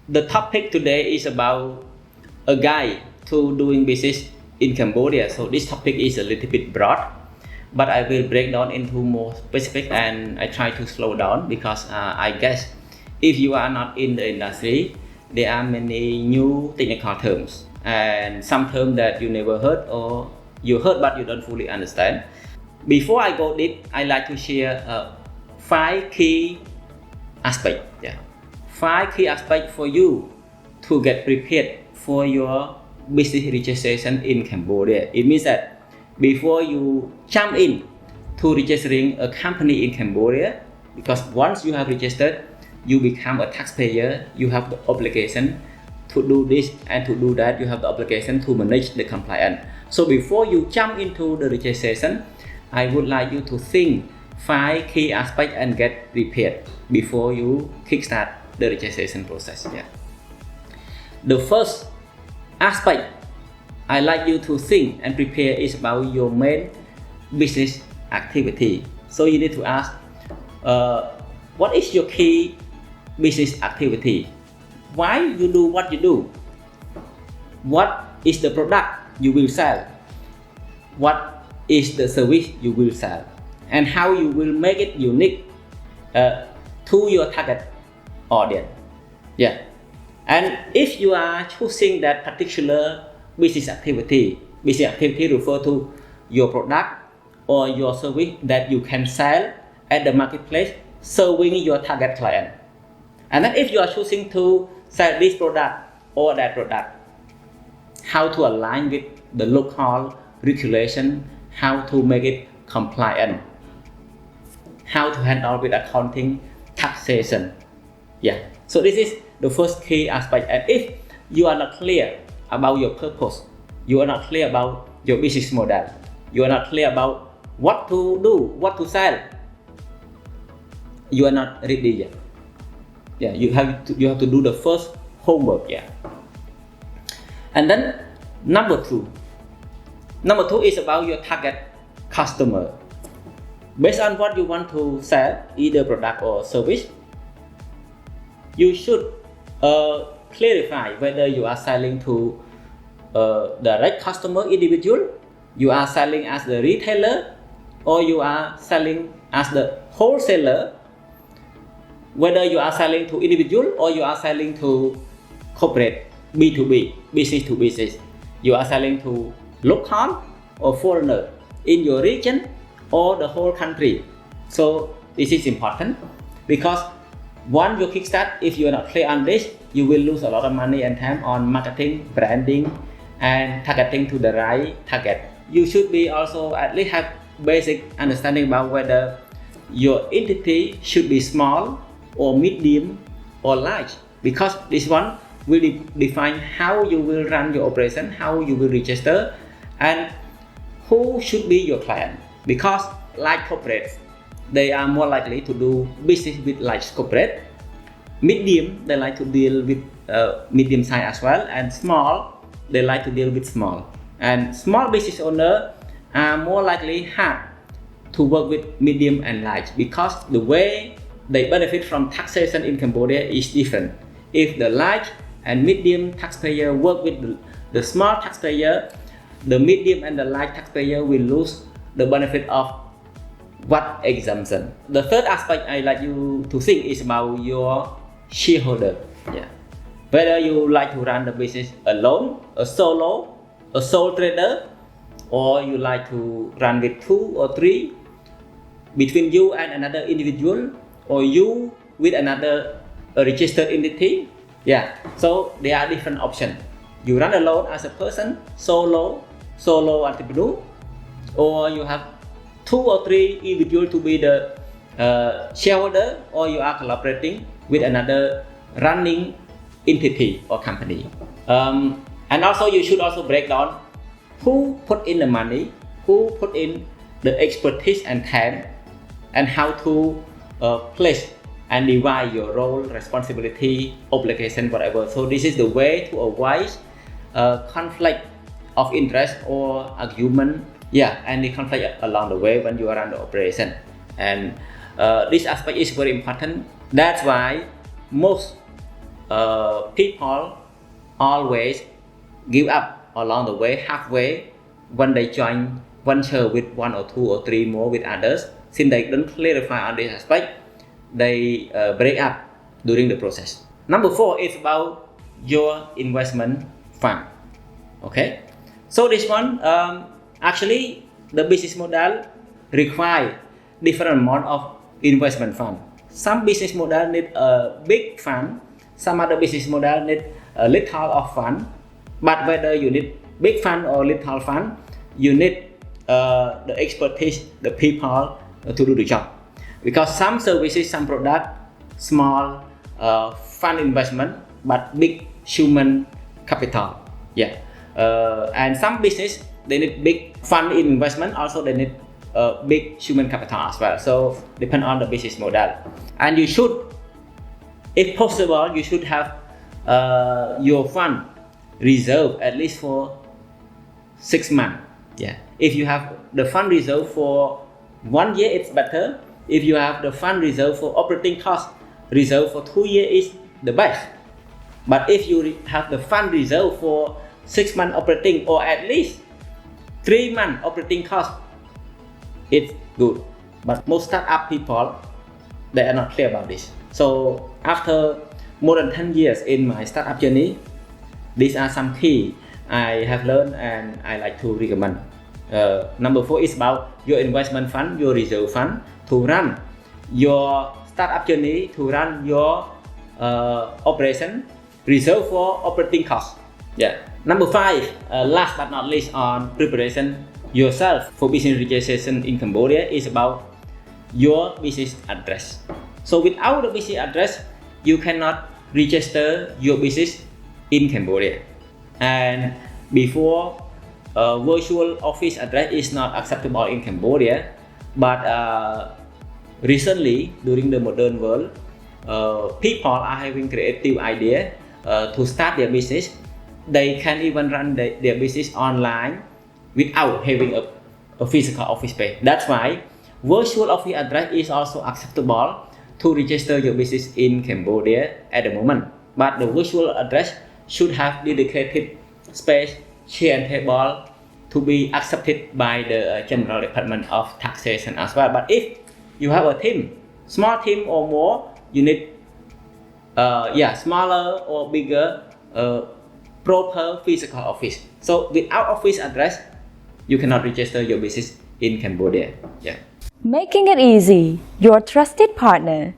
the topic today is about a guide to doing business in Cambodia. So this topic is a little bit broad, but I will break down into more specific, and I try to slow down because I guess if you are not in the industry, there are many new technical terms and some terms that you never heard or you heard but you don't fully understand. Before I go deep, I like to share 5 key aspects. Yeah. 5 key aspects for you to get prepared for your business registration in Cambodia. It means that before you jump in to registering a company in Cambodia, because once you have registered, you become a taxpayer, you have the obligation to do this and to do that, you have the obligation to manage the compliance. So before you jump into the registration, I would like you to think 5 key aspects and get prepared before you kickstart the registration process. Yeah. The first aspect I like you to think and prepare is about your main business activity. So you need to ask, what is your key business activity? Why you do what you do? What is the product you will sell? What is the service you will sell? And how you will make it unique to your target audience. Yeah. And if you are choosing that particular business activity refer to your product or your service that you can sell at the marketplace serving your target client. And then if you are choosing to sell this product or that product, how to align with the local regulation, how to make it compliant, how to handle with accounting, taxation. Yeah. So this is the first key aspect. And if you are not clear about your purpose, you are not clear about your business model, you are not clear about what to do, what to sell, you are not ready yet. Yeah, you have to do the first homework. Yeah. And then number two is about your target customer. Based on what you want to sell, either product or service, you should clarify whether you are selling to direct customer individual, you are selling as the retailer, or you are selling as the wholesaler, whether you are selling to individual or you are selling to corporate, B2B, business to business. You are selling to local or foreigner in your region or the whole country. So this is important because once you kickstart, if you are not clear on this, you will lose a lot of money and time on marketing, branding, and targeting to the right target. You should be also at least have basic understanding about whether your entity should be small or medium or large, because this one will define how you will run your operation, how you will register, and who should be your client. Because large corporates, they are more likely to do business with large corporate. Medium, they like to deal with medium size as well, and small, they like to deal with small. And small business owners are more likely hard to work with medium and large because the way they benefit from taxation in Cambodia is different. If the large and medium taxpayer work with the small taxpayer, the medium and the large taxpayer will lose the benefit of what exemption. The third aspect I like you to think is about your shareholder. Yeah. Whether you like to run the business alone, a solo, a sole trader, or you like to run with 2 or 3 between you and another individual, or you with another registered entity. Yeah. So there are different options. You run alone as a person, solo entrepreneur, or you have 2 or 3 individuals to be the shareholder, or you are collaborating with another running entity or company. And also you should also break down who put in the money, who put in the expertise and time, and how to place and divide your role, responsibility, obligation, whatever. So this is the way to avoid conflict of interest or argument, and the conflict along the way when you are under operation. And this aspect is very important. That's why most people always give up along the way, halfway, when they join venture with one or two or three more with others. Since they don't clarify on this aspect, they break up during the process. Number 4 is about your investment fund. Okay, so this one actually the business model require different amount of investment fund. Some business model need a big fund, some other business model need a little of fund. But whether you need big fund or little fund, you need the expertise, the people to do the job. Because some services, some product, small fund investment, but big human capital. Yeah, and some business they need big fund investment. Also, they need big human capital as well. So depend on the business model. And you should, if possible, you should have your fund reserve at least for 6 months. Yeah, if you have the fund reserve for 1 year, it's better. If you have the fund reserve for operating cost reserve for 2 years, is the best. But if you have the fund reserve for 6 months operating, or at least 3 months operating cost, it's good. But most startup people, they are not clear about this. So after more than 10 years in my startup journey, these are some key I have learned and I like to recommend. Number 4 is about your investment fund, your reserve fund, to run your startup journey, to run your operation, reserve for operating costs. Yeah. Number 5, last but not least on preparation yourself for business registration in Cambodia, is about your business address. So without the business address, you cannot register your business in Cambodia. And before, virtual office address is not acceptable in Cambodia, but recently during the modern world, people are having creative idea to start their business. They can even run their business online without having a physical office space. That's why virtual office address is also acceptable to register your business in Cambodia at the moment. But the virtual address should have dedicated space, chair and table to be accepted by the General Department of Taxation as well. But if you have a team, small team or more, you need smaller or bigger proper physical office. So without office address, you cannot register your business in Cambodia. Yeah. Making it easy, your trusted partner.